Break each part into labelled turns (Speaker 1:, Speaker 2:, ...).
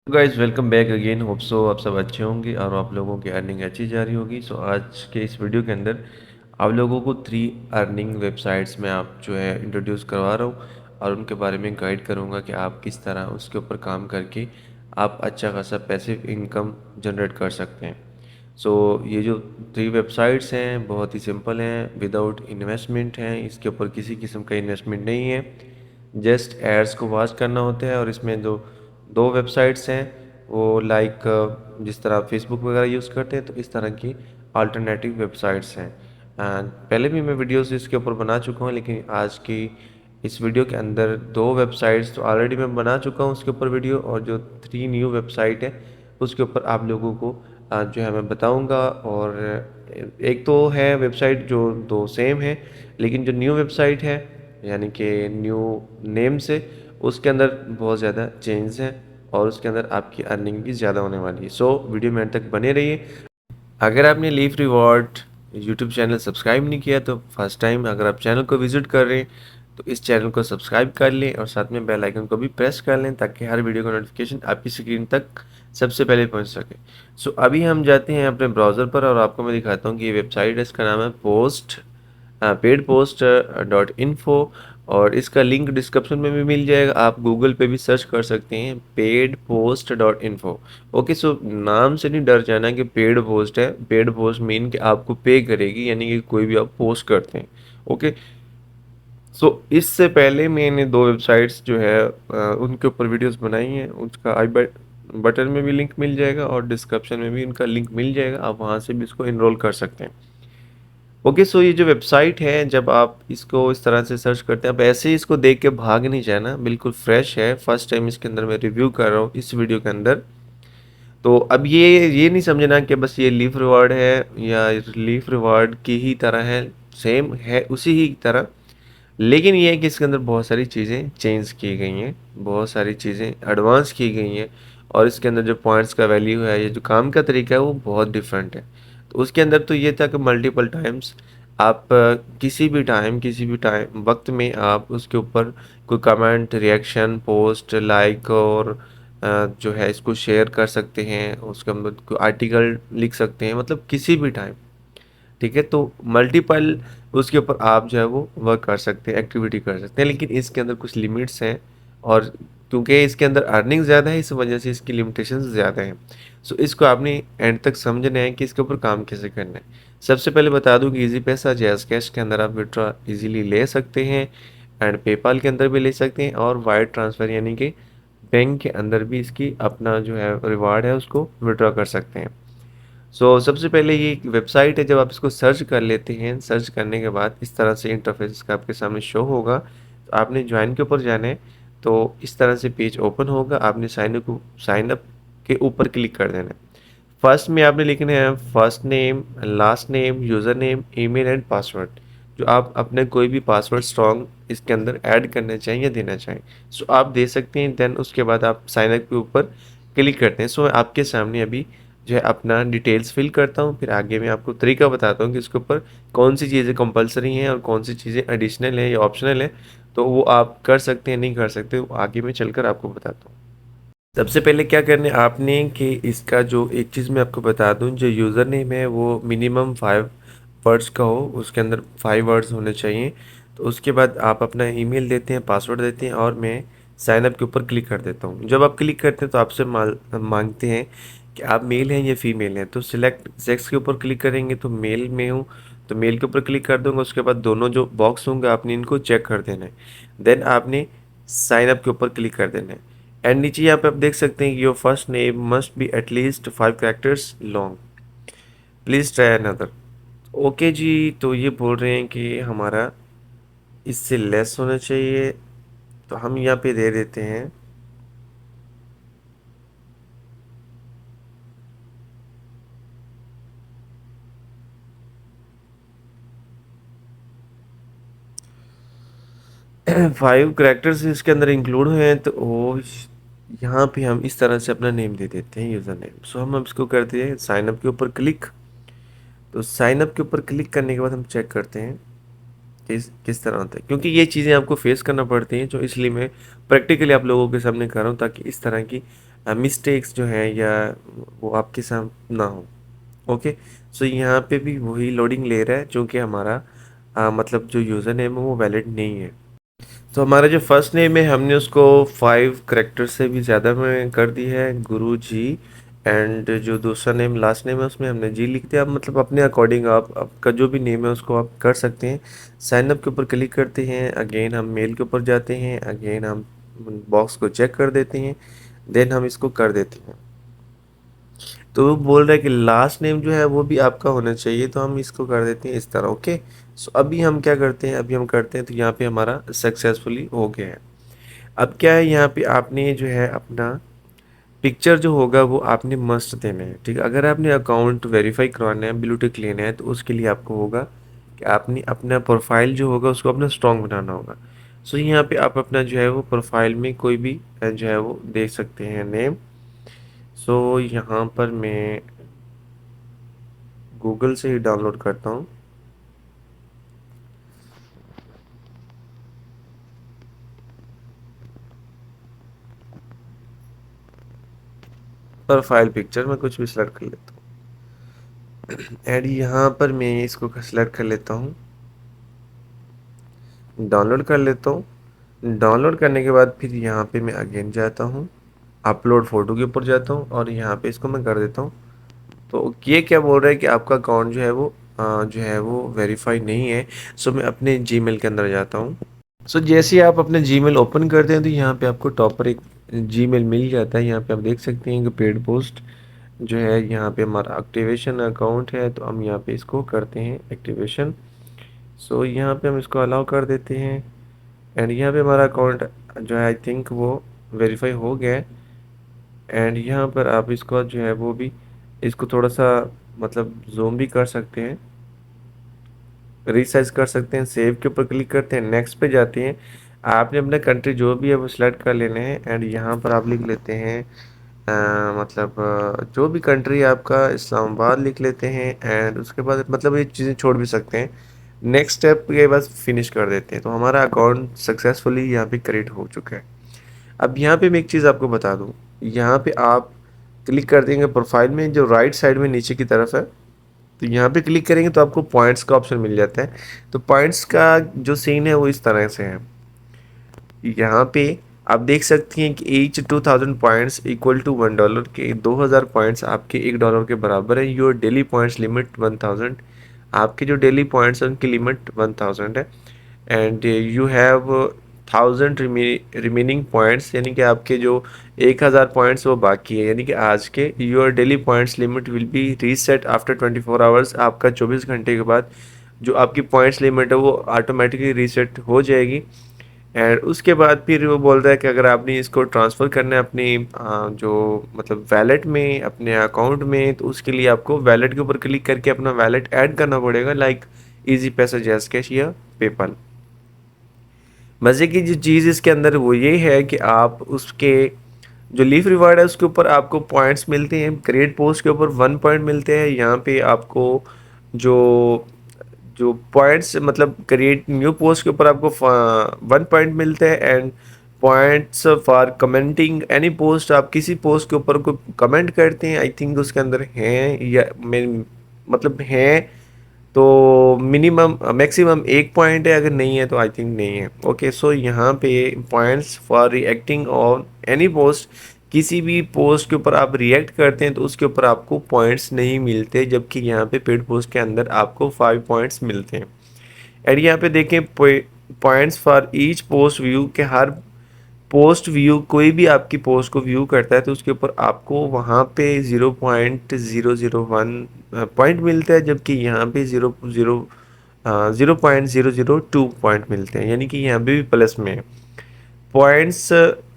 Speaker 1: Guys welcome back again. Hope so आप सब अच्छे होंगे और आप लोगों की अर्निंग अच्छी जा रही होगी। सो आज के इस वीडियो के अंदर आप लोगों को 3 अर्निंग वेबसाइट्स में आप जो है इंट्रोड्यूस करवा रहा हूँ और उनके बारे में गाइड करूँगा कि आप किस तरह उसके ऊपर काम करके आप अच्छा खासा पैसिव इनकम जनरेट कर सकते हैं। सो ये जो 3 वेबसाइट्स हैं बहुत ही सिंपल हैं, विदाउट इन्वेस्टमेंट हैं। इसके ऊपर किसी किस्म का इन्वेस्टमेंट नहीं है, जस्ट एड्स को वॉच करना होता है। और इसमें जो 2 वेबसाइट्स हैं वो लाइक जिस तरह आप फेसबुक वगैरह यूज़ करते हैं तो इस तरह की अल्टरनेटिव वेबसाइट्स हैं। एंड पहले भी मैं वीडियोस इसके ऊपर बना चुका हूँ, लेकिन आज की इस वीडियो के अंदर 2 वेबसाइट्स तो ऑलरेडी मैं बना चुका हूँ उसके ऊपर वीडियो, और जो 3 न्यू वेबसाइट है उसके ऊपर आप लोगों को जो है मैं बताऊंगा। और एक तो है वेबसाइट जो दो सेम है, लेकिन जो न्यू वेबसाइट है यानी कि न्यू नेम से उसके अंदर बहुत ज़्यादा चेंज है और उसके अंदर आपकी अर्निंग भी ज़्यादा होने वाली है। सो वीडियो में अंत तक बने रहिए। अगर आपने leaf reward YouTube channel subscribe नहीं किया तो फर्स्ट टाइम अगर आप चैनल को विजिट कर रहे हैं तो इस चैनल को सब्सक्राइब कर लें और साथ में बेल आइकन को भी प्रेस कर लें ताकि हर वीडियो का नोटिफिकेशन आपकी स्क्रीन तक सबसे पहले पहुंच सके। सो अभी हम जाते हैं अपने ब्राउज़र पर और आपको मैं दिखाता हूँ कि ये वेबसाइट है, इसका नाम है पेड पोस्ट डॉट इन्फो, और इसका लिंक डिस्क्रिप्शन में भी मिल जाएगा। आप गूगल पे भी सर्च कर सकते हैं paid post dot info. Okay, so नाम से नहीं डर जाना कि पेड पोस्ट है। पेड पोस्ट मीन कि आपको पे करेगी, यानी कि कोई भी आप पोस्ट करते हैं। ओके, सो इससे पहले मैंने 2 वेबसाइट्स जो है उनके ऊपर वीडियोस बनाई हैं, उसका आई बटन में भी लिंक मिल जाएगा और डिस्क्रिप्शन में भी उनका लिंक मिल जाएगा, आप वहाँ से भी इसको इनरोल कर सकते हैं। ओके, सो ये जो वेबसाइट है जब आप इसको इस तरह से सर्च करते हैं, आप ऐसे ही इसको देख के भाग नहीं जाना, बिल्कुल फ्रेश है, फर्स्ट टाइम इसके अंदर मैं रिव्यू कर रहा हूँ इस वीडियो के अंदर। तो अब ये नहीं समझना कि बस ये लीफ रिवार्ड है या लीफ रिवार्ड की ही तरह है, सेम है उसी ही तरह, लेकिन ये है कि इसके अंदर बहुत सारी चीज़ें चेंज की गई हैं, बहुत सारी चीज़ें एडवांस की गई हैं, और इसके अंदर जो पॉइंट्स का वैल्यू है, ये जो काम का तरीका है वो बहुत डिफरेंट है। तो उसके अंदर तो ये था कि मल्टीपल टाइम्स आप किसी भी टाइम वक्त में आप उसके ऊपर कोई कमेंट, रिएक्शन, पोस्ट, लाइक और जो है इसको शेयर कर सकते हैं, उसके अंदर कोई आर्टिकल लिख सकते हैं, मतलब किसी भी टाइम। ठीक है, तो मल्टीपल उसके ऊपर आप जो है वो वर्क कर सकते हैं, एक्टिविटी कर सकते हैं, लेकिन इसके अंदर कुछ लिमिट्स हैं। और क्योंकि इसके अंदर अर्निंग ज़्यादा है इस वजह से इसकी लिमिटेशंस ज़्यादा हैं। सो इसको आपने एंड तक समझना है कि इसके ऊपर काम कैसे करना है। सबसे पहले बता दूं कि इजी पैसा जैज़ कैश के अंदर आप विड्रॉ इजीली ले सकते हैं, एंड पेपाल के अंदर भी ले सकते हैं, और वायर ट्रांसफ़र यानी कि बैंक के अंदर भी इसकी अपना जो है रिवार्ड है उसको विड्रॉ कर सकते हैं। सबसे पहले ये एक वेबसाइट है, जब आप इसको सर्च कर लेते हैं, सर्च करने के बाद इस तरह से इंटरफेस का आपके सामने शो होगा। तो आपने ज्वाइन के ऊपर जाना है, तो इस तरह से पेज ओपन होगा। आपने साइन अप के ऊपर क्लिक कर देना है। फर्स्ट में आपने लिखना है first name, last name, user name, email and password, जो आप अपने कोई भी पासवर्ड स्ट्रॉन्ग इसके अंदर ऐड करना चाहें या देना चाहें। आप दे सकते हैं। देन उसके बाद आप साइन अप के ऊपर क्लिक करते हैं। मैं आपके सामने अभी जो है अपना डिटेल्स फिल करता हूँ, फिर आगे मैं आपको तरीका बताता हूँ कि इसके ऊपर कौन सी चीज़ें कंपलसरी हैं और कौन सी चीज़ें एडिशनल है या ऑप्शनल है। तो वो आप कर सकते हैं, नहीं कर सकते, वो आगे मैं चलकर आपको बताता हूँ। सबसे पहले क्या करना है आपने कि इसका जो एक चीज़ मैं आपको बता दूं, जो यूज़र नेम है वो मिनिमम 5 वर्ड्स का हो, उसके अंदर 5 वर्ड्स होने चाहिए। तो उसके बाद आप अपना ईमेल देते हैं, पासवर्ड देते हैं, और मैं साइन अप के ऊपर क्लिक कर देता हूँ। जब आप क्लिक करते हैं तो आपसे मांगते हैं कि आप मेल हैं या फीमेल हैं। तो सिलेक्ट सेक्स के ऊपर क्लिक करेंगे तो मेल में हूँ तो मेल के ऊपर क्लिक कर दूंगा। उसके बाद दोनों जो बॉक्स होंगे आपने इनको चेक कर देना है। देन आपने साइन अप के ऊपर क्लिक कर देना है। एंड नीचे यहाँ पे आप देख सकते हैं कि your first name must be at least 5 characters long, please try another. Okay जी, तो ये बोल रहे हैं कि हमारा इससे लेस होना चाहिए, तो हम यहाँ पे दे देते हैं 5 कैरेक्टर्स इसके अंदर इंक्लूड हैं, तो वो यहाँ पे हम इस तरह से अपना नेम दे देते हैं, यूज़र नेम। हम अब इसको करते हैं साइन अप के ऊपर क्लिक। तो साइन अप के ऊपर क्लिक करने के बाद हम चेक करते हैं किस तरह होता है, क्योंकि ये चीज़ें आपको फेस करना पड़ती हैं, जो इसलिए मैं प्रैक्टिकली आप लोगों के सामने कर रहा हूँ ताकि इस तरह की मिस्टेक्स जो हैं या वो आपके साथ ना हो। ओके, सो यहाँ पे भी वही लोडिंग ले रहा है, चूँकि हमारा मतलब जो यूज़र नेम है वो वैलिड नहीं है। तो हमारा जो फर्स्ट नेम है हमने उसको 5 करेक्टर से भी ज़्यादा में कर दी है, गुरु जी। एंड जो दूसरा नेम लास्ट नेम है उसमें हमने जी लिख दिया। आप मतलब अपने अकॉर्डिंग आप आपका जो भी नेम है उसको आप कर सकते हैं। साइन अप के ऊपर क्लिक करते हैं, अगेन हम मेल के ऊपर जाते हैं, अगेन हम बॉक्स को चेक कर देते हैं, देन हम इसको कर देते हैं। तो वो बोल रहा है कि लास्ट नेम जो है वो भी आपका होना चाहिए, तो हम इसको कर देते हैं इस तरह। ओके, सो अभी हम क्या करते हैं, अभी हम करते हैं तो यहाँ पे हमारा सक्सेसफुली हो गया है। अब क्या है, यहाँ पे आपने जो है अपना पिक्चर जो होगा वो आपने मस्ट देना है, ठीक है। अगर आपने अकाउंट वेरीफाई करवाना है, ब्लू टिक लेना है, तो उसके लिए आपको होगा कि आपने अपना प्रोफाइल जो होगा उसको अपना स्ट्रॉन्ग बनाना होगा। सो यहाँ पे आप अपना जो है वो प्रोफाइल में कोई भी जो है वो दे सकते हैं नेम। सो यहाँ पर मैं गूगल से ही डाउनलोड करता हूँ प्रोफाइल पिक्चर, मैं कुछ भी सिलेक्ट कर लेता हूँ एंड यहाँ पर मैं इसको सिलेक्ट कर लेता हूँ, डाउनलोड कर लेता हूँ। डाउनलोड करने के बाद फिर यहाँ पे मैं अगेन जाता हूँ, अपलोड फ़ोटो के ऊपर जाता हूँ और यहाँ पे इसको मैं कर देता हूँ। तो ये क्या बोल रहा है कि आपका अकाउंट जो है वो जो है वो वेरीफाई नहीं है। सो मैं अपने जीमेल के अंदर जाता हूँ। सो जैसे ही आप अपने जीमेल ओपन करते हैं तो यहाँ पे आपको टॉप पर एक जीमेल मिल जाता है। यहाँ पे आप देख सकते हैं कि पेड पोस्ट जो है, यहाँ पे हमारा एक्टिवेशन अकाउंट है, तो हम यहाँ पे इसको करते हैं एक्टिवेशन। सो यहाँ पे हम इसको अलाउ कर देते हैं एंड यहाँ पे हमारा अकाउंट जो है आई थिंक वो वेरीफाई हो गया है। एंड यहाँ पर आप इसको जो है वो भी इसको थोड़ा सा मतलब जूम भी कर सकते हैं, रिसाइज कर सकते हैं। सेव के ऊपर क्लिक करते हैं, नेक्स्ट पे जाते हैं। आपने अपना कंट्री जो भी है वो सिलेक्ट कर लेने हैं एंड यहाँ पर आप लिख लेते हैं मतलब जो भी कंट्री आपका, इस्लामाबाद लिख लेते हैं एंड उसके बाद मतलब ये चीज़ें छोड़ भी सकते हैं। नेक्स्ट स्टेप के बस फिनिश कर देते हैं, तो हमारा अकाउंट सक्सेसफुली यहाँ पे क्रिएट हो चुका है। अब यहाँ पे मैं एक चीज़ आपको बता दूँ, यहाँ पे आप क्लिक कर देंगे प्रोफाइल में, जो राइट साइड में नीचे की तरफ है, तो यहाँ पे क्लिक करेंगे तो आपको पॉइंट्स का ऑप्शन मिल जाता है। तो पॉइंट्स का जो सीन है वो इस तरह से है, यहाँ पे आप देख सकती हैं कि ईच 2000 पॉइंट्स इक्वल टू $1 के 2000 पॉइंट्स आपके $1 के बराबर है। योर डेली पॉइंट्स लिमिट 1000, आपके जो डेली पॉइंट्स हैं उनकी लिमिट 1000 है। And you have 1000 remaining points, यानी कि आपके जो 1000 पॉइंट्स वो बाकी है, यानी कि आज के। Your daily points limit will be reset after 24 hours, आपका 24 घंटे के बाद जो आपकी पॉइंट्स लिमिट है वो ऑटोमेटिकली रीसेट हो जाएगी। एंड उसके बाद फिर वो बोल रहा है कि अगर आपने इसको ट्रांसफ़र करना है अपनी जो मतलब वैलेट में, अपने अकाउंट में, तो उसके लिए आपको वैलेट के ऊपर क्लिक करके अपना वैलेट ऐड करना पड़ेगा, लाइक इजी पैसा, जैज़ कैश या पेपल। मज़े की जो चीज़ इसके अंदर वो ये है कि आप उसके जो लीफ रिवार्ड है उसके ऊपर आपको पॉइंट्स मिलते हैं, क्रिएट पोस्ट के ऊपर 1 पॉइंट मिलते हैं। यहाँ पे आपको जो जो पॉइंट्स मतलब क्रिएट न्यू पोस्ट के ऊपर आपको 1 पॉइंट मिलते हैं and points for commenting any post, आप किसी पोस्ट के ऊपर कोई कमेंट करते हैं, आई थिंक उसके अंदर हैं या मैं मतलब हैं, तो मिनिमम मैक्सिमम 1 पॉइंट है, अगर नहीं है तो आई थिंक नहीं है। ओके, सो यहाँ पे points for reacting on any post, किसी भी पोस्ट के ऊपर आप रिएक्ट करते हैं तो उसके ऊपर आपको पॉइंट्स नहीं मिलते, जबकि यहाँ पे पेड पोस्ट के अंदर आपको 5 पॉइंट्स मिलते हैं। एंड यहाँ पे देखें points for each post view, के हर पोस्ट व्यू, कोई भी आपकी पोस्ट को व्यू करता है तो उसके ऊपर आपको वहाँ पे 0.001 पॉइंट मिलता है, जबकि यहाँ पे 0.002 पॉइंट मिलते हैं, यानी कि यहाँ पे भी प्लस में है। Points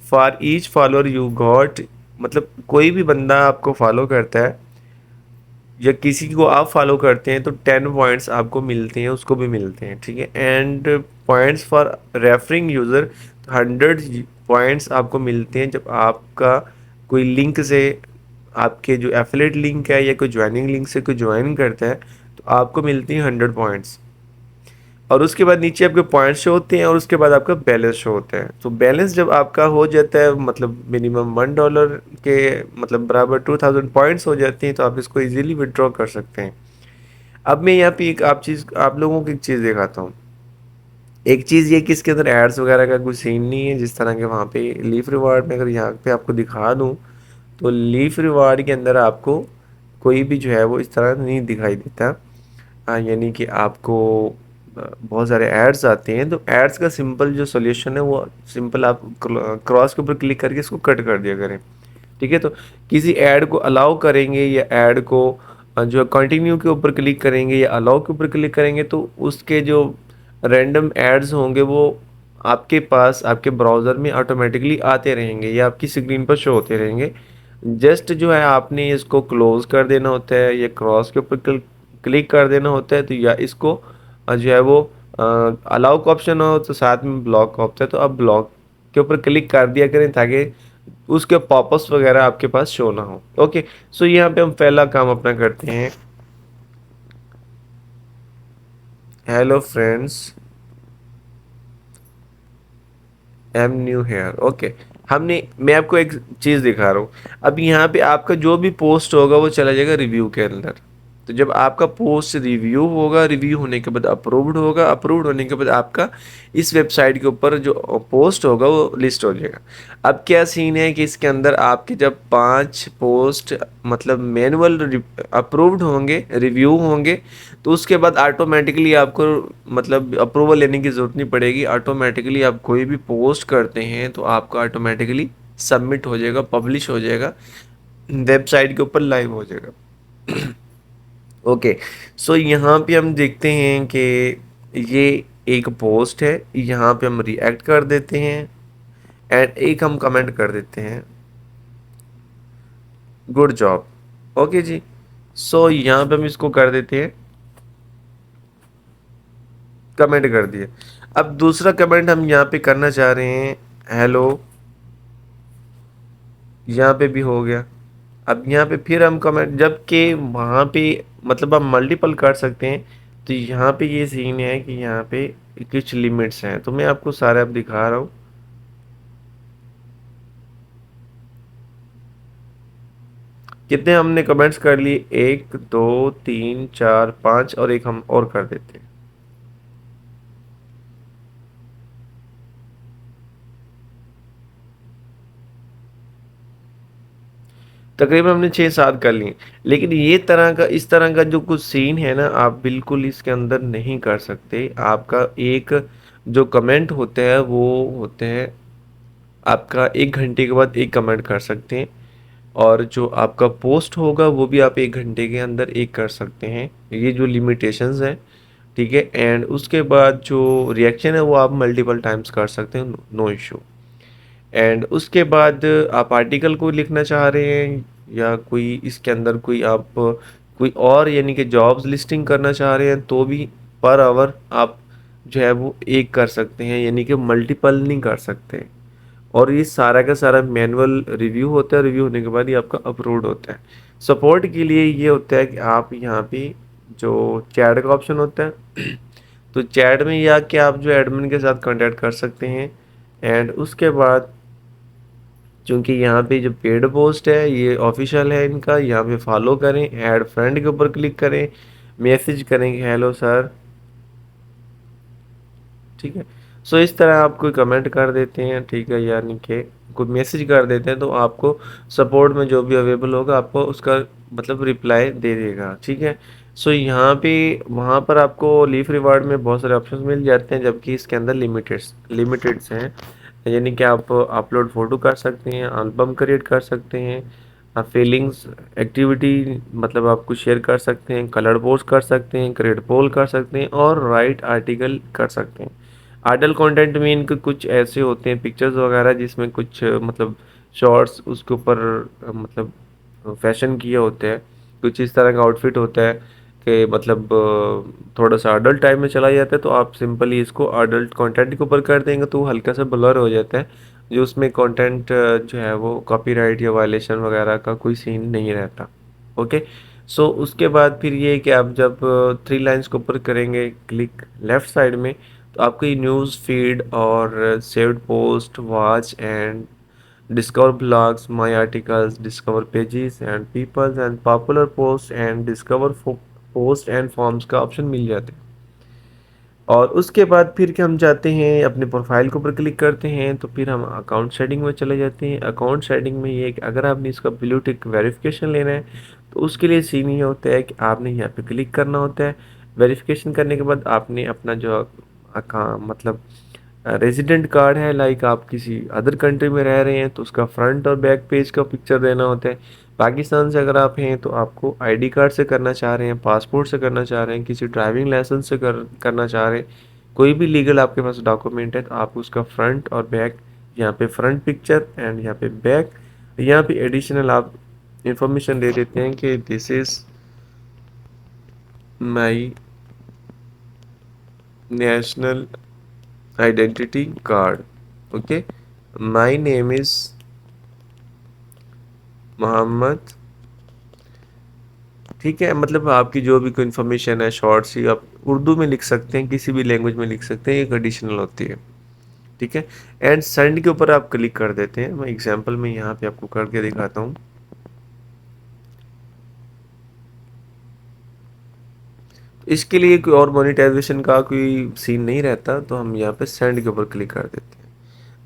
Speaker 1: for each follower you got, मतलब कोई भी बंदा आपको फॉलो करता है या किसी को आप फॉलो करते हैं तो 10 पॉइंट्स आपको मिलते हैं, उसको भी मिलते हैं, ठीक है। And points for referring user, 100 points आपको मिलते हैं जब आपका कोई लिंक से, आपके जो एफिलेट लिंक है या कोई ज्वाइनिंग लिंक से कोई ज्वाइन करता है तो आपको मिलती हैं 100 पॉइंट्स। और उसके बाद नीचे आपके पॉइंट शो होते हैं और उसके बाद आपका बैलेंस शो होता है। तो बैलेंस जब आपका हो जाता है मतलब मिनिमम $1 के मतलब बराबर 2000 पॉइंट्स हो जाती हैं, तो आप इसको इजीली विड्रॉ कर सकते हैं। अब मैं यहाँ पे एक आप लोगों को एक चीज़ दिखाता हूँ। एक चीज़ ये कि इसके अंदर एड्स वगैरह का कोई सीन नहीं है, जिस तरह के वहाँ पे लीफ रिवार्ड में अगर यहाँ पे आपको दिखा दूँ, तो लीफ रिवार्ड के अंदर आपको कोई भी जो है वो इस तरह नहीं दिखाई देता। यानी कि आपको बहुत सारे एड्स आते हैं, तो एड्स का सिंपल जो सॉल्यूशन है वो सिंपल आप क्रॉस के ऊपर क्लिक करके इसको कट कर दिया करें। ठीक है, तो किसी ऐड को अलाउ करेंगे या ऐड को जो कंटिन्यू के ऊपर क्लिक करेंगे या अलाउ के ऊपर क्लिक करेंगे, तो उसके जो रैंडम एड्स होंगे वो आपके पास आपके ब्राउज़र में ऑटोमेटिकली आते रहेंगे या आपकी स्क्रीन पर शो होते रहेंगे। जस्ट जो है आपने इसको क्लोज कर देना होता है या क्रॉस के ऊपर क्लिक कर देना होता है, तो या इसको जो है वो अलाउ का ऑप्शन हो तो साथ में ब्लॉक का ऑप्शन है, तो आप ब्लॉक के ऊपर क्लिक कर दिया करें ताकि उसके पॉपअप्स वगैरह आपके पास शो ना हो। ओके, सो यहाँ पे हम पहला काम अपना करते हैं। Hello friends, am new here. Okay, हमने मैं आपको एक चीज़ दिखा रहा हूँ। अब यहाँ पे आपका जो भी पोस्ट होगा वो चला जाएगा रिव्यू के अंदर। तो जब आपका पोस्ट रिव्यू होगा, रिव्यू होने के बाद अप्रूव्ड होगा, अप्रूव्ड होने के बाद आपका इस वेबसाइट के ऊपर जो पोस्ट होगा वो लिस्ट हो जाएगा। अब क्या सीन है कि इसके अंदर आपके जब 5 पोस्ट मतलब मैनुअल अप्रूव्ड होंगे, रिव्यू होंगे, तो उसके बाद ऑटोमेटिकली आपको मतलब अप्रूवल लेने की ज़रूरत नहीं पड़ेगी। ऑटोमेटिकली आप कोई भी पोस्ट करते हैं तो आपका ऑटोमेटिकली सबमिट हो जाएगा, पब्लिश हो जाएगा, वेबसाइट के ऊपर लाइव हो जाएगा। ओके, सो यहाँ पे हम देखते हैं कि ये एक पोस्ट है, यहाँ पे हम रिएक्ट कर देते हैं एंड एक हम कमेंट कर देते हैं, गुड जॉब। ओके जी, सो यहाँ पे हम इसको कर देते हैं, कमेंट कर दिए। अब दूसरा कमेंट हम यहाँ पे करना चाह रहे हैं, हेलो, यहाँ पे भी हो गया। अब यहाँ पे फिर हम कमेंट, जबकि वहाँ पे मतलब हम मल्टीपल कर सकते हैं, तो यहाँ पे ये सीन है कि यहाँ पे कुछ लिमिट्स हैं, तो मैं आपको सारे अब दिखा रहा हूँ। कितने हमने कमेंट्स कर लिए, 1 2 3 4 5 और एक हम और कर देते हैं। तकरीबन हमने 6-7 कर लिए। लेकिन ये तरह का इस तरह का जो कुछ सीन है ना, आप बिल्कुल इसके अंदर नहीं कर सकते। आपका एक जो कमेंट होते हैं वो होते हैं, आपका 1 घंटे के बाद एक कमेंट कर सकते हैं, और जो आपका पोस्ट होगा वो भी आप 1 घंटे के अंदर एक कर सकते हैं। ये जो लिमिटेशंस हैं, ठीक है। एंड उसके बाद जो रिएक्शन है वो आप मल्टीपल टाइम्स कर सकते हैं, नो इशू। एंड उसके बाद आप आर्टिकल को लिखना चाह रहे हैं या कोई इसके अंदर कोई आप कोई और यानी कि जॉब्स लिस्टिंग करना चाह रहे हैं, तो भी पर आवर आप जो है वो एक कर सकते हैं, यानी कि मल्टीपल नहीं कर सकते। और ये सारा का सारा मैनुअल रिव्यू होता है, रिव्यू होने के बाद ये आपका अपलोड होता है। सपोर्ट के लिए ये होता है कि आप यहाँ पे जो चैट का ऑप्शन होता है तो चैट में या कि आप जो एडमिन के साथ कांटेक्ट कर सकते हैं। एंड उसके बाद चूंकि यहाँ पे जो पेड पोस्ट है ये ऑफिशियल है इनका, यहाँ पे फॉलो करें, ऐड फ्रेंड के ऊपर क्लिक करें, मैसेज करेंगे हेलो सर, ठीक है। सो इस तरह आप कोई कमेंट कर देते हैं, ठीक है, यानी कि कोई मैसेज कर देते हैं, तो आपको सपोर्ट में जो भी अवेलेबल होगा आपको उसका मतलब रिप्लाई दे देगा, ठीक है। सो यहाँ पे वहाँ पर आपको लीफ रिवार्ड में बहुत सारे ऑप्शंस मिल जाते हैं, जबकि इसके अंदर लिमिटेड्स हैं। यानी कि आप अपलोड फ़ोटो कर सकते हैं, एल्बम क्रिएट कर सकते हैं, आप फीलिंग्स एक्टिविटी मतलब आप कुछ शेयर कर सकते हैं, कलर पोस्ट कर सकते हैं, क्रिएट पोल कर सकते हैं और राइट आर्टिकल कर सकते हैं। आइडल कंटेंट में इनके कुछ ऐसे होते हैं पिक्चर्स वगैरह जिसमें कुछ मतलब शॉर्ट्स उसके ऊपर मतलब फैशन किए होते हैं, कुछ इस तरह का आउटफिट होता है कि मतलब थोड़ा सा अडल्ट टाइम में चला जाता है, तो आप सिंपली इसको अडल्ट कंटेंट के ऊपर कर देंगे तो वो हल्का सा ब्लर हो जाता है, जो उसमें कंटेंट जो है वो कॉपीराइट या वायलेशन वगैरह का कोई सीन नहीं रहता। ओके, सो उसके बाद फिर ये है कि आप जब थ्री लाइंस के ऊपर करेंगे क्लिक लेफ्ट साइड में, तो आपको ये न्यूज़ फीड और saved post, watch and discover blogs, my articles, discover pages and peoples and popular post and discover post and forms का ऑप्शन मिल जाते हैं। और उसके बाद फिर कि हम जाते हैं अपने प्रोफाइल के ऊपर क्लिक करते हैं, तो फिर हम अकाउंट सेटिंग में चले जाते हैं। अकाउंट सेटिंग में ये है कि अगर आपने इसका ब्लू टिक वेरिफिकेशन लेना है, तो उसके लिए सीन ये होता है कि आपने यहाँ पे क्लिक करना होता है। वेरिफिकेशन करने के बाद आपने अपना जो मतलब रेजिडेंट कार्ड है, लाइक आप किसी अदर कंट्री में रह रहे हैं, तो उसका फ्रंट और बैक पेज का पिक्चर देना होता है। पाकिस्तान से अगर आप हैं तो आपको आईडी कार्ड से करना चाह रहे हैं, पासपोर्ट से करना चाह रहे हैं, किसी ड्राइविंग लाइसेंस से करना चाह रहे हैं, कोई भी लीगल आपके पास डॉक्यूमेंट है, तो आप उसका फ्रंट और बैक, यहाँ पे फ्रंट पिक्चर एंड यहाँ पे बैक, यहाँ पे एडिशनल आप इंफॉर्मेशन दे देते हैं कि this is my national identity card. Okay, my name is Mohammad. ठीक है, मतलब आपकी जो भी कोई इन्फॉर्मेशन है शॉर्ट सी आप उर्दू में लिख सकते हैं, किसी भी लैंग्वेज में लिख सकते हैं, एक एडिशनल होती है। ठीक है, एंड सेंड के ऊपर आप क्लिक कर देते हैं। मैं एग्जांपल में यहाँ पे आपको करके दिखाता हूँ। इसके लिए कोई और मोनेटाइजेशन का कोई सीन नहीं रहता, तो हम यहाँ पे सेंड के ऊपर क्लिक कर देते हैं।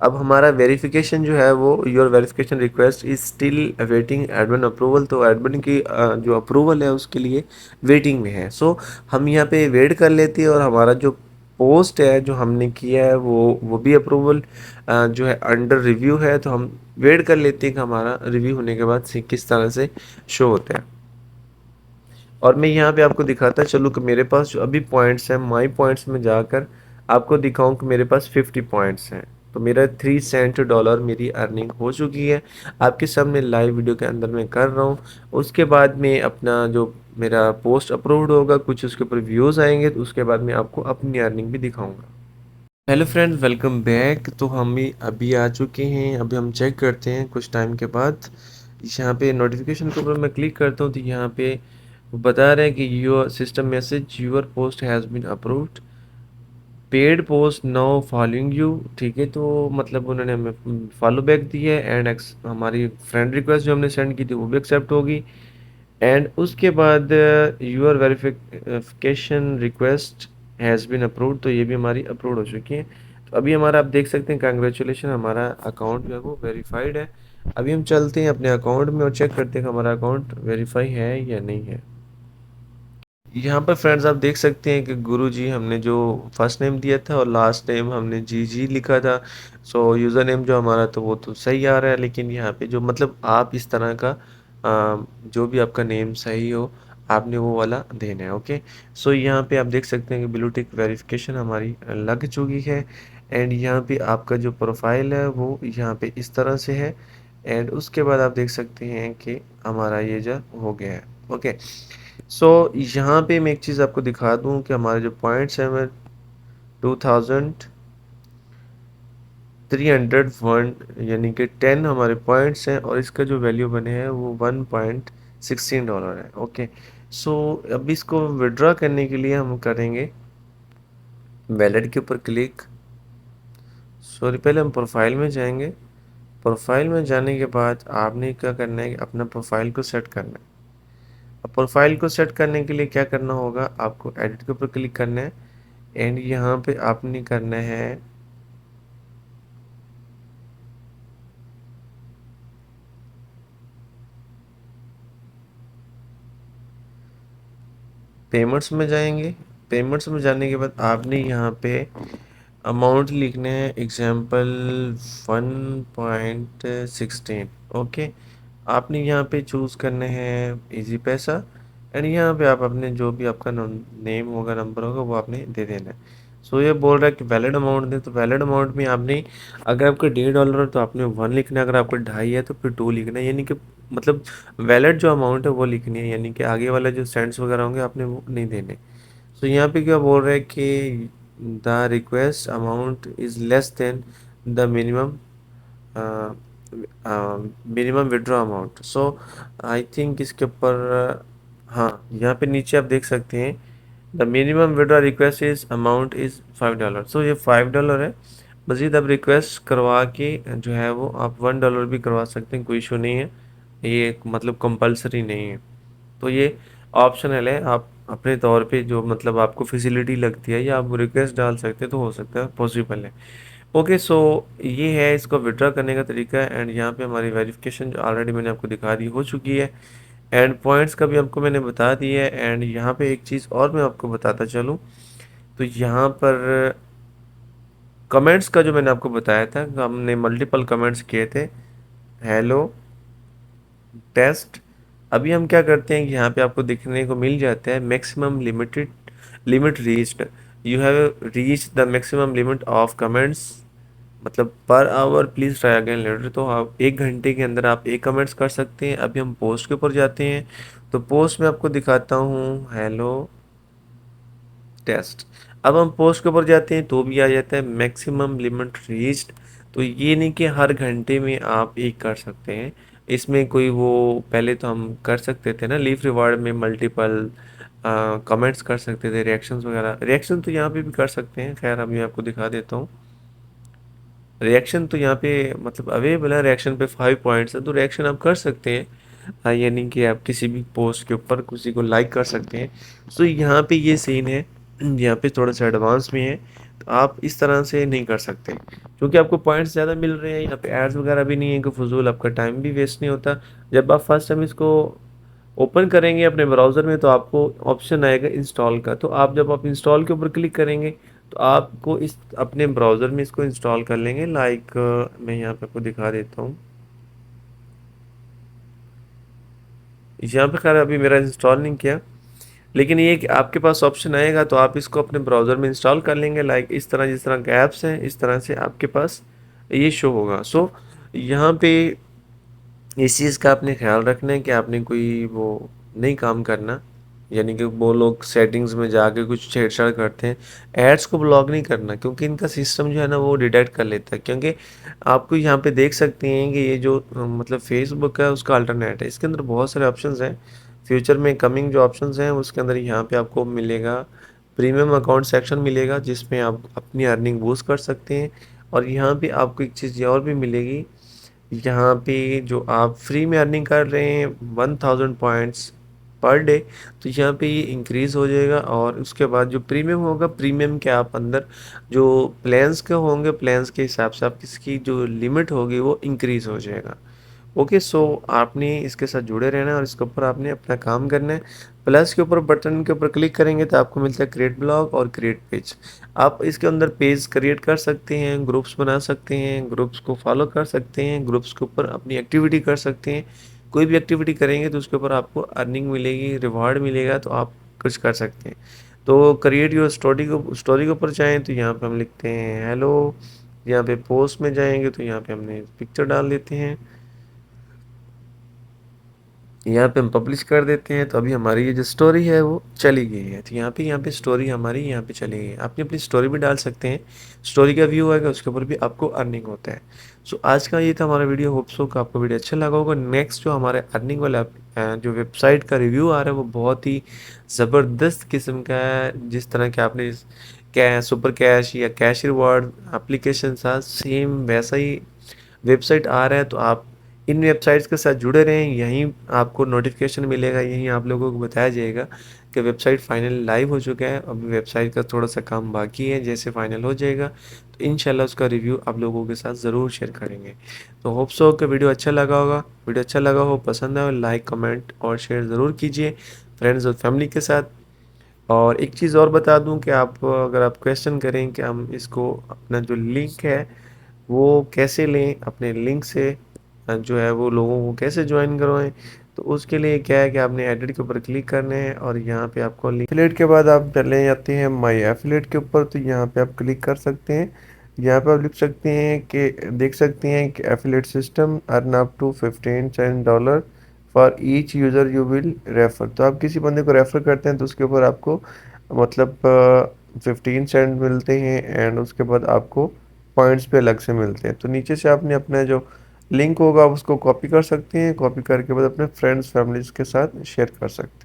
Speaker 1: अब हमारा वेरिफिकेशन जो है वो, your verification request is still awaiting admin approval, तो एडमिन की जो अप्रूवल है उसके लिए वेटिंग में है। सो हम यहाँ पे वेट कर लेते हैं, और हमारा जो पोस्ट है जो हमने किया है वो भी अप्रूवल जो है अंडर रिव्यू है, तो हम वेट कर लेते हैं कि हमारा रिव्यू होने के बाद किस तरह से शो होता है। और मैं यहाँ पे आपको दिखाता चलूँ कि मेरे पास जो अभी पॉइंट्स हैं, माई पॉइंट्स में जाकर आपको दिखाऊं कि मेरे पास 50 पॉइंट्स हैं। तो मेरा 3 सेंट डॉलर मेरी अर्निंग हो चुकी है। आपके सामने लाइव वीडियो के अंदर मैं कर रहा हूँ। उसके बाद में अपना जो मेरा पोस्ट अप्रूव्ड होगा, कुछ उसके ऊपर व्यूज़ आएंगे, तो उसके बाद मैं आपको अपनी अर्निंग भी दिखाऊंगा। Hello friends, welcome back. तो हम भी अभी आ चुके हैं। अभी हम चेक करते हैं कुछ टाइम के बाद। यहाँ पे नोटिफिकेशन के ऊपर मैं क्लिक करता हूँ, तो यहाँ पे वो बता रहे हैं कि your system message, your post has been approved, paid post now following you. ठीक है, तो मतलब उन्होंने हमें फॉलो बैक दी है, एंड हमारी फ्रेंड रिक्वेस्ट जो हमने सेंड की थी वो भी एक्सेप्ट होगी। एंड उसके बाद your verification request has been approved, तो ये भी हमारी अप्रूव हो चुकी है। तो अभी हमारा आप देख सकते हैं, कांग्रेचुलेशन, हमारा अकाउंट जो है वो वेरीफाइड है। अभी हम चलते हैं अपने अकाउंट में और चेक करते हैं कि हमारा अकाउंट वेरीफाई है या नहीं है। यहाँ पर फ्रेंड्स आप देख सकते हैं कि गुरुजी हमने जो फर्स्ट नेम दिया था और लास्ट नेम हमने जी जी लिखा था। सो यूज़र नेम जो हमारा तो वो तो सही आ रहा है, लेकिन यहाँ पे जो मतलब आप इस तरह का जो भी आपका नेम सही हो, आपने वो वाला देना है। ओके, सो यहाँ पे आप देख सकते हैं कि ब्लू टिक वेरिफिकेशन हमारी लग चुकी है। एंड यहाँ पे आपका जो प्रोफाइल है वो यहाँ पे इस तरह से है। एंड उसके बाद आप देख सकते हैं कि हमारा ये जो हो गया है। ओके, सो यहाँ पे मैं एक चीज़ आपको दिखा दूँ कि हमारे जो पॉइंट्स हैं, मैं 2301 यानी कि 10 हमारे पॉइंट्स हैं, और इसका जो वैल्यू बने हैं वो $1.16 है। ओके, सो अब इसको विड्रॉ करने के लिए हम करेंगे वैलेट के ऊपर क्लिक। सॉरी, पहले हम प्रोफाइल में जाएंगे। प्रोफाइल में जाने के बाद आपने क्या करना है कि अपना प्रोफाइल को सेट करना है। अब प्रोफाइल को सेट करने के लिए क्या करना होगा, आपको एडिट के ऊपर क्लिक करना है, एंड यहाँ पे आपने करना है पेमेंट्स में जाएंगे। पेमेंट्स में जाने के बाद आपने यहाँ पे अमाउंट लिखना है, एग्जाम्पल 1.16। ओके, आपने यहाँ पे चूज़ करना है इजी पैसा, एंड यहाँ पे आप अपने जो भी आपका नेम होगा, नंबर होगा, वो आपने दे देना है। सो ये बोल रहा है कि वैलिड अमाउंट दें, तो वैलिड अमाउंट में आपने, अगर आपका $1.5 है तो आपने 1 लिखना है, अगर आपका 2.5 है तो फिर 2 लिखना है, यानी कि मतलब वैलिड जो अमाउंट है वो लिखनी है, यानी कि आगे वाला जो सेंट्स वगैरह होंगे आपने वो नहीं देने। सो यहाँ पे क्या बोल रहा है कि the request amount is less than the minimum minimum withdraw amount. So I think इसके ऊपर हाँ, यहाँ पे नीचे आप देख सकते हैं the minimum withdraw request is amount is $5। सो ये $5 है। मज़ीद आप रिक्वेस्ट करवा के जो है वो आप $1 भी करवा सकते हैं, कोई इशू नहीं है। ये मतलब कंपलसरी नहीं है। तो ये ऑप्शनल है, आप अपने तौर पे जो मतलब आपको फैसिलिटी लगती है या आप रिक्वेस्ट डाल सकते हैं, तो हो सकता है पॉसिबल है। ओके, सो ये है इसको विड्रॉ करने का तरीका। एंड यहाँ पे हमारी वेरिफिकेशन जो ऑलरेडी मैंने आपको दिखा दी हो चुकी है। एंड पॉइंट्स का भी आपको मैंने बता दिया है। एंड यहाँ पे एक चीज़ और मैं आपको बताता चलूँ, तो यहाँ पर कमेंट्स का जो मैंने आपको बताया था, हमने मल्टीपल कमेंट्स किए थे, हेलो टेस्ट। अभी हम क्या करते हैं कि यहाँ पे आपको देखने को मिल जाता है maximum limit reached, you have reach the maximum limit of comments, मतलब per hour please try again later. तो आप 1 घंटे के अंदर आप 1 कमेंट्स कर सकते हैं। अभी हम पोस्ट के ऊपर जाते हैं, तो पोस्ट में आपको दिखाता हूँ हेलो टेस्ट। अब हम पोस्ट के ऊपर जाते हैं तो भी आ जाता है मैक्सिमम लिमिट रीच्ड। तो ये नहीं कि हर घंटे में आप एक कर सकते हैं, इसमें कोई वो पहले तो हम कर सकते थे ना लीफ रिवार्ड में मल्टीपल कमेंट्स कर सकते थे, रिएक्शंस वगैरह। रिएक्शन तो यहाँ पे भी कर सकते हैं, खैर अभी मैं आपको दिखा देता हूँ। रिएक्शन तो यहाँ पे मतलब अवेलेबल है, रिएक्शन पे 5 पॉइंट्स है, तो रिएक्शन आप कर सकते हैं। यानी कि आप किसी भी पोस्ट के ऊपर किसी को लाइक कर सकते हैं। सो यहाँ पे ये सीन है, यहाँ पे थोड़ा सा एडवांस में है, तो आप इस तरह से नहीं कर सकते क्योंकि आपको पॉइंट्स ज़्यादा मिल रहे हैं। यहाँ पे एड्स वगैरह भी नहीं है कि फजूल आपका टाइम भी वेस्ट नहीं होता। जब आप फर्स्ट टाइम इसको ओपन करेंगे अपने ब्राउज़र में, तो आपको ऑप्शन आएगा इंस्टॉल का। तो आप जब आप इंस्टॉल के ऊपर क्लिक करेंगे, तो आपको इस अपने ब्राउज़र में इसको इंस्टॉल कर लेंगे। लाइक मैं यहाँ पे आपको दिखा देता हूँ। यहाँ पे खैर अभी मेरा इंस्टॉल नहीं किया, लेकिन ये कि आपके पास ऑप्शन आएगा तो आप इसको अपने ब्राउज़र में इंस्टॉल कर लेंगे। लाइक इस तरह, जिस तरह के ऐप्स हैं इस तरह से आपके पास ये शो होगा। सो यहाँ पे इस चीज़ का आपने ख्याल रखना है कि आपने कोई वो नहीं काम करना, यानी कि वो लोग सेटिंग्स में जाके कुछ छेड़छाड़ करते हैं। एड्स को ब्लॉक नहीं करना, क्योंकि इनका सिस्टम जो है ना वो डिटेक्ट कर लेता है। क्योंकि आपको यहाँ पे देख सकते हैं कि ये जो मतलब फेसबुक है उसका अल्टरनेट है, इसके अंदर बहुत सारे ऑप्शंस हैं। फ्यूचर में कमिंग जो ऑप्शंस हैं उसके अंदर यहाँ पे आपको मिलेगा प्रीमियम अकाउंट सेक्शन मिलेगा, जिसमें आप अपनी अर्निंग बूस्ट कर सकते हैं। और यहाँ पे आपको एक चीज़ ये और भी मिलेगी, यहाँ पे जो आप फ्री में अर्निंग कर रहे हैं 1000 पॉइंट्स पर डे, तो यहाँ पे ये इंक्रीज़ हो जाएगा। और उसके बाद जो प्रीमियम होगा, प्रीमियम के आप अंदर जो प्लान्स के होंगे, प्लान्स के हिसाब से आप इसकी जो लिमिट होगी वो इंक्रीज़ हो जाएगा। ओके, सो आपने इसके साथ जुड़े रहना है और इसके ऊपर आपने अपना काम करना है। प्लस के ऊपर बटन के ऊपर क्लिक करेंगे तो आपको मिलता है क्रिएट ब्लॉग और क्रिएट पेज। आप इसके अंदर पेज क्रिएट कर सकते हैं, ग्रुप्स बना सकते हैं, ग्रुप्स को फॉलो कर सकते हैं, ग्रुप्स के ऊपर अपनी एक्टिविटी कर सकते हैं। कोई भी एक्टिविटी करेंगे तो उसके ऊपर आपको अर्निंग मिलेगी, रिवॉर्ड मिलेगा, तो आप कुछ कर सकते हैं। तो क्रिएट योर स्टोरी के ऊपर जाएँ तो यहाँ पे हम लिखते हैं हेलो। यहाँ पे पोस्ट में जाएंगे तो यहाँ पे हमने पिक्चर डाल देते हैं, यहाँ पे हम पब्लिश कर देते हैं। तो अभी हमारी ये जो स्टोरी है वो चली गई है। तो यहाँ पे स्टोरी हमारी यहाँ पे चली गई है। आप अपनी स्टोरी भी डाल सकते हैं, स्टोरी का व्यू आएगा, उसके ऊपर भी आपको अर्निंग होता है। सो आज का ये था हमारा वीडियो। होप सो का आपको वीडियो अच्छा लगा होगा। नेक्स्ट जो हमारे अर्निंग वाला जो वेबसाइट का रिव्यू आ रहा है वो बहुत ही ज़बरदस्त किस्म का है। जिस तरह के आपने सुपर कैश या कैश रिवॉर्ड एप्लीकेशन था, सेम वैसा ही वेबसाइट आ रहा है। तो आप इन वेबसाइट्स के साथ जुड़े रहें, यहीं आपको नोटिफिकेशन मिलेगा, यहीं आप लोगों को बताया जाएगा कि वेबसाइट फाइनल लाइव हो चुका है। अभी वेबसाइट का थोड़ा सा काम बाकी है, जैसे फाइनल हो जाएगा तो इंशाल्लाह उसका रिव्यू आप लोगों के साथ ज़रूर शेयर करेंगे। तो होप सो कि वीडियो अच्छा लगा होगा। वीडियो अच्छा लगा हो, पसंद आए, लाइक कमेंट और शेयर ज़रूर कीजिए फ्रेंड्स और फैमिली के साथ। और एक चीज़ और बता दूं कि आप अगर आप क्वेश्चन करें कि हम इसको अपना जो लिंक है वो कैसे लें, अपने लिंक से जो है वो लोगों को कैसे ज्वाइन करवाएं, तो उसके लिए क्या है कि आपने एडिट के ऊपर क्लिक करना है और यहाँ पे आपको लिंक एफिलेट के बाद आप चले जाते हैं माई एफिलेट के ऊपर। तो यहाँ पे आप क्लिक कर सकते हैं। यहाँ पे आप लिख सकते हैं कि देख सकते हैं कि affiliate system earn up to $15 for each user you will refer. तो आप किसी बंदे को रेफ़र करते हैं तो उसके ऊपर आपको मतलब 15 सेंट मिलते हैं। एंड उसके बाद आपको पॉइंट्स पे अलग से मिलते हैं। तो नीचे से आपने अपना जो लिंक होगा आप उसको कॉपी कर सकते हैं, कॉपी करके बाद अपने फ्रेंड्स फैमिलीज़ के साथ शेयर कर सकते हैं।